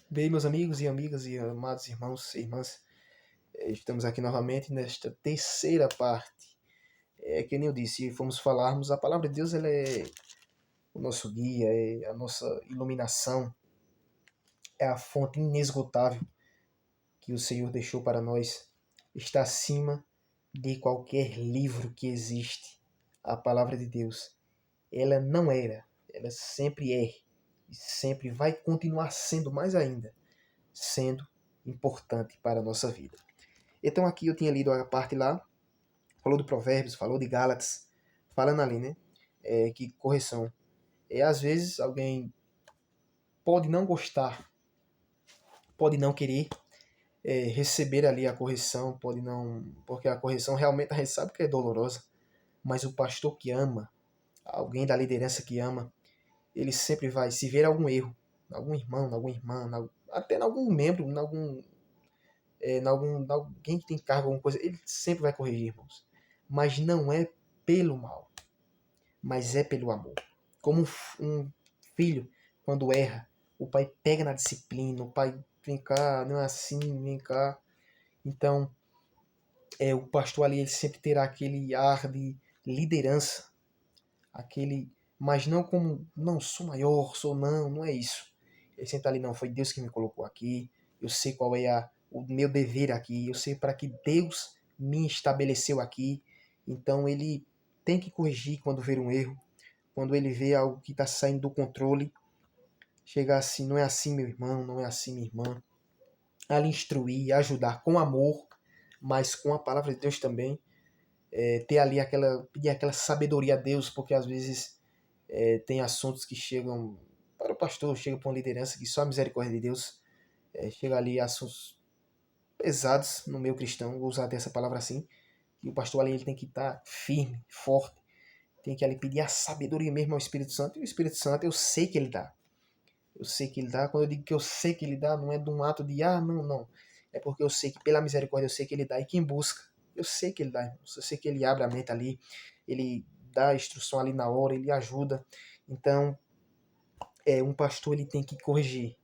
Bem, meus amigos e amigas e amados irmãos e irmãs, estamos aqui novamente nesta terceira parte. Que nem eu disse, fomos falarmos, a palavra de Deus ela é o nosso guia, é a nossa iluminação, é a fonte inesgotável que o Senhor deixou para nós. Está acima de qualquer livro que existe. A palavra de Deus, ela não era, ela sempre é e sempre vai continuar sendo mais ainda, sendo importante para a nossa vida. Então aqui eu tinha lido a parte lá, falou do Provérbios, falou de Gálatas, falando ali, né? Que correção. Às vezes alguém pode não gostar, pode não querer receber ali a correção, pode não. Porque a correção realmente a gente sabe que é dolorosa, mas o pastor que ama, alguém da liderança que ama, ele sempre vai, se ver algum erro, algum irmão, alguma irmã, até em algum membro, em alguém que tem cargo, alguma coisa, ele sempre vai corrigir, irmãos. Mas não é pelo mal, mas é pelo amor. Como um filho, quando erra, o pai pega na disciplina, o pai, vem cá, não é assim, vem cá. Então, o pastor ali ele sempre terá aquele ar de liderança, aquele, mas não como, não, sou maior, sou não é isso. Ele sempre tá ali, não, foi Deus que me colocou aqui, eu sei qual é o meu dever aqui, eu sei para que Deus me estabeleceu aqui. Então ele tem que corrigir quando ver um erro, quando ele vê algo que está saindo do controle, chegar assim, não é assim meu irmão, não é assim minha irmã, ali instruir, ajudar com amor, mas com a palavra de Deus também, ter ali pedir aquela sabedoria a Deus, porque às vezes tem assuntos que chegam para o pastor, chega para uma liderança que só a misericórdia de Deus, chega ali assuntos pesados no meio cristão, vou usar até essa palavra assim, e o pastor ali ele tem que estar firme, forte, tem que ali pedir a sabedoria mesmo ao Espírito Santo, e o Espírito Santo eu sei que ele dá. Eu sei que ele dá. Quando eu digo que eu sei que ele dá, não é de um ato de, não. É porque eu sei que pela misericórdia eu sei que ele dá. E quem busca, eu sei que ele dá, irmãos. Eu sei que ele abre a mente ali, ele dá a instrução ali na hora, ele ajuda. Então, um pastor ele tem que corrigir.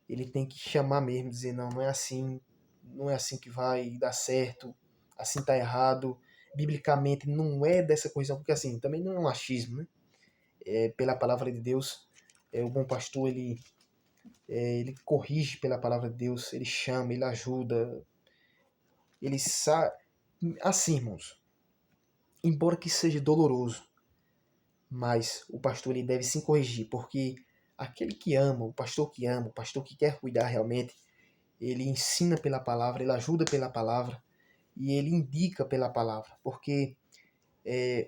Ele tem que chamar mesmo, dizer, não é assim, não é assim que vai dar certo, assim tá errado. Biblicamente não é dessa coisa, porque assim, também não é um achismo, né? Pela palavra de Deus, o bom pastor ele corrige pela palavra de Deus, ele chama, ele ajuda, ele sabe. Assim, irmãos, embora que seja doloroso, mas o pastor ele deve sim corrigir, porque aquele que ama, o pastor que quer cuidar realmente, ele ensina pela palavra, ele ajuda pela palavra e ele indica pela palavra, porque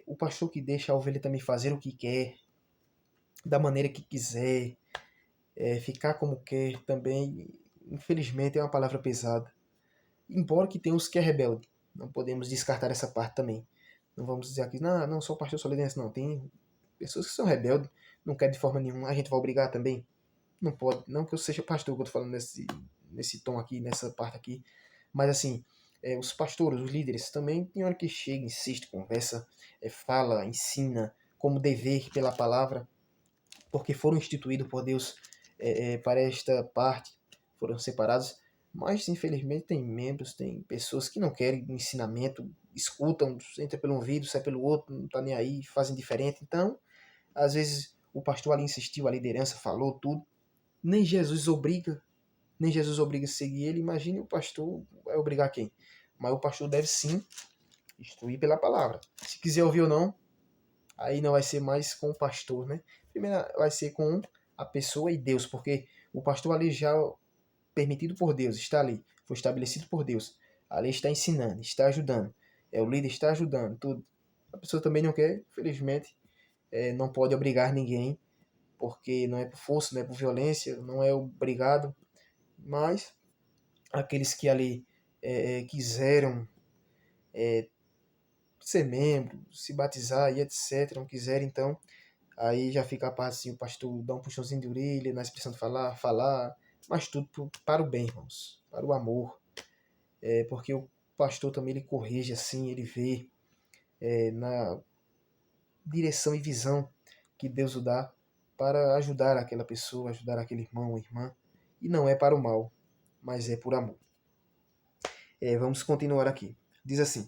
o pastor que deixa a ovelha também fazer o que quer, da maneira que quiser, ficar como quer também, infelizmente é uma palavra pesada. Embora que tenha os que é rebelde. Não podemos descartar essa parte também. Não vamos dizer aqui, não sou pastor, sou liderança. Não, tem pessoas que são rebeldes, não querem de forma nenhuma. A gente vai obrigar também? Não pode. Não que eu seja pastor, que eu tô falando nesse tom aqui, nessa parte aqui. Mas assim, os pastores, os líderes também, tem hora que chega, insiste, conversa, fala, ensina, como dever pela palavra, porque foram instituídos por Deus para esta parte, foram separados, mas infelizmente tem membros, tem pessoas que não querem ensinamento, escutam, entra pelo um ouvido, sai pelo outro, não tá nem aí, fazem diferente. Então, às vezes o pastor ali insistiu, a liderança falou tudo, nem Jesus obriga, nem Jesus obriga a seguir ele, imagine o pastor vai obrigar quem? Mas o pastor deve sim instruir pela palavra. Se quiser ouvir ou não, aí não vai ser mais com o pastor, né? Primeiro vai ser com a pessoa e Deus, porque o pastor ali já permitido por Deus, está ali, foi estabelecido por Deus. Ali está ensinando, está ajudando. O líder está ajudando, tudo. A pessoa também não quer, felizmente, não pode obrigar ninguém, porque não é por força, não é por violência, não é obrigado, mas aqueles que ali quiseram ser membro, se batizar e etc, não quiserem, então aí já fica a parte assim, o pastor dá um puxãozinho de orelha, na expressão de falar, mas tudo para o bem, irmãos, para o amor. Porque o pastor também ele corrige assim, ele vê na direção e visão que Deus o dá para ajudar aquela pessoa, ajudar aquele irmão ou irmã. e não é para o mal, mas é por amor. Vamos continuar aqui. Diz assim: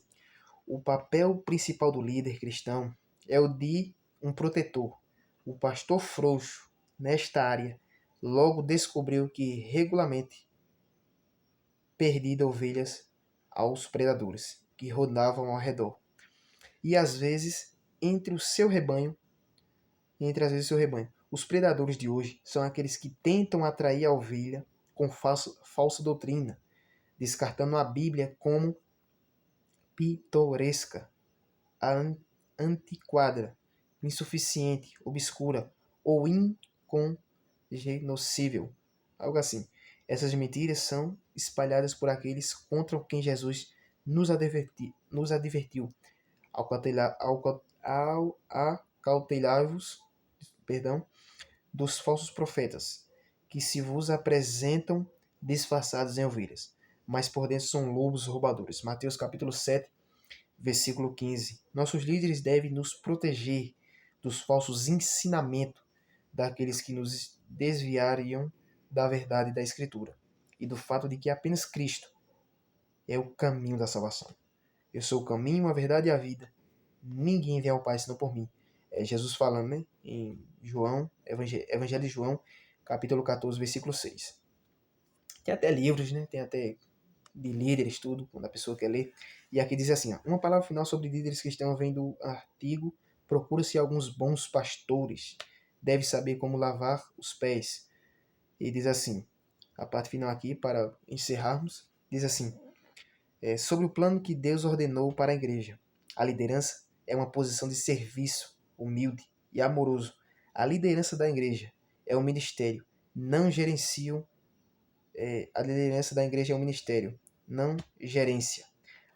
o papel principal do líder cristão é o de um protetor. O pastor frouxo, nesta área, logo descobriu que regularmente perdia ovelhas aos predadores que rodavam ao redor. E às vezes, entre o seu rebanho. Os predadores de hoje são aqueles que tentam atrair a ovelha com falsa doutrina, descartando a Bíblia como pitoresca, antiquada, insuficiente, obscura ou incognoscível. Algo assim. Essas mentiras são espalhadas por aqueles contra quem Jesus nos advertiu. Acautelai-vos, dos falsos profetas, que se vos apresentam disfarçados em ovelhas, mas por dentro são lobos roubadores. Mateus capítulo 7, versículo 15. Nossos líderes devem nos proteger dos falsos ensinamentos daqueles que nos desviariam da verdade da Escritura e do fato de que apenas Cristo é o caminho da salvação. Eu sou o caminho, a verdade e a vida. Ninguém vem ao Pai senão por mim. É Jesus falando, né? Em João, Evangelho de João, capítulo 14, versículo 6. Tem até livros, né? Tem até de líderes, tudo, quando a pessoa quer ler. E aqui diz assim, ó, uma palavra final sobre líderes cristãos vem do artigo Procura-se alguns bons pastores. Deve saber como lavar os pés. E diz assim, a parte final aqui, para encerrarmos, diz assim, sobre o plano que Deus ordenou para a igreja. A liderança é uma posição de serviço, humilde e amoroso. A liderança da igreja é um ministério. Não gerenciam. A liderança da igreja é um ministério, não gerência.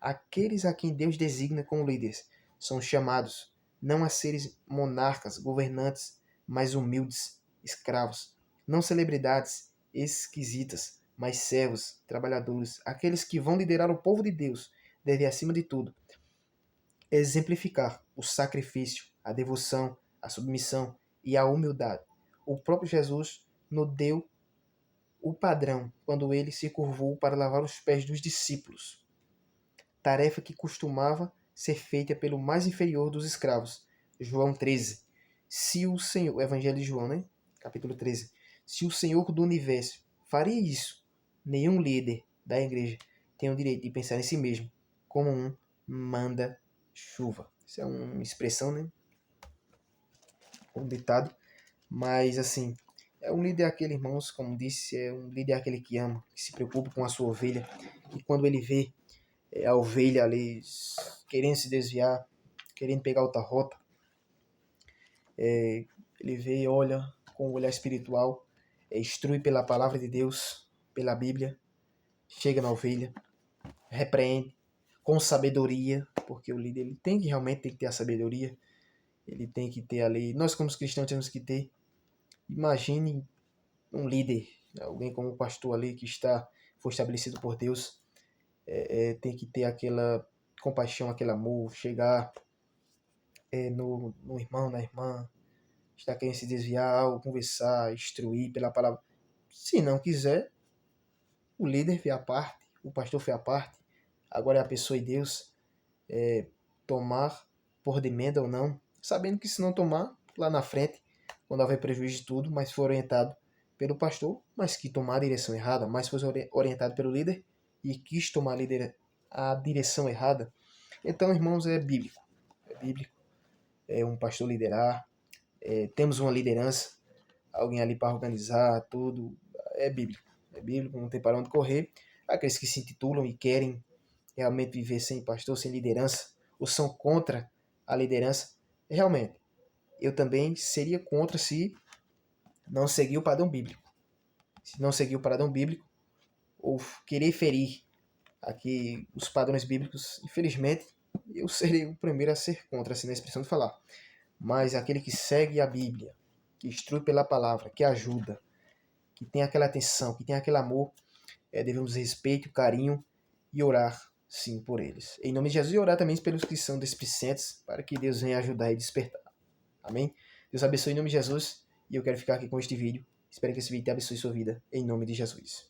Aqueles a quem Deus designa como líderes são chamados não a seres monarcas, governantes, mas humildes, escravos. Não celebridades esquisitas, mas servos, trabalhadores. Aqueles que vão liderar o povo de Deus devem, acima de tudo, exemplificar o sacrifício, a devoção, a submissão e a humildade. O próprio Jesus nos deu o padrão quando ele se curvou para lavar os pés dos discípulos, tarefa que costumava ser feita pelo mais inferior dos escravos. João 13. Se o Senhor, Evangelho de João, né? Capítulo 13. Se o Senhor do universo faria isso, nenhum líder da igreja tem o direito de pensar em si mesmo como um manda-chuva. Isso é uma expressão, né? Um ditado. Mas, assim, um líder é aquele, irmãos, como disse, um líder é aquele que ama, que se preocupa com a sua ovelha. E quando ele vê a ovelha ali querendo se desviar, querendo pegar outra rota, ele vê e olha com o olhar espiritual, instrui pela palavra de Deus, pela Bíblia, chega na ovelha, repreende com sabedoria, porque o líder ele realmente tem que ter a sabedoria, ele tem que ter ali, nós como cristãos temos que ter. Imagine um líder, alguém como o pastor ali que foi estabelecido por Deus, tem que ter aquela compaixão, aquele amor, chegar no irmão, na irmã, está querendo se desviar, conversar, instruir pela palavra. Se não quiser, o líder fez a parte, o pastor fez a parte, agora é a pessoa e Deus tomar por demanda ou não, sabendo que se não tomar, lá na frente, quando houver prejuízo de tudo, mas for orientado pelo pastor, mas que tomar a direção errada, mas foi orientado pelo líder e quis tomar a direção errada, então, irmãos, é bíblico. É bíblico. É um pastor liderar, temos uma liderança, alguém ali para organizar tudo, é bíblico. É bíblico, não tem para onde correr. Aqueles que se intitulam e querem realmente viver sem pastor, sem liderança, ou são contra a liderança, realmente, eu também seria contra se não seguir o padrão bíblico. Se não seguir o padrão bíblico, ou querer ferir aqui os padrões bíblicos, infelizmente, eu serei o primeiro a ser contra, assim, na expressão de falar. Mas aquele que segue a Bíblia, que instrui pela palavra, que ajuda, que tem aquela atenção, que tem aquele amor, devemos respeito, carinho e orar, sim, por eles. Em nome de Jesus, e orar também pelos que são displicentes, para que Deus venha ajudar e despertar. Amém? Deus abençoe em nome de Jesus, e eu quero ficar aqui com este vídeo Espero que esse vídeo abençoe sua vida, em nome de Jesus.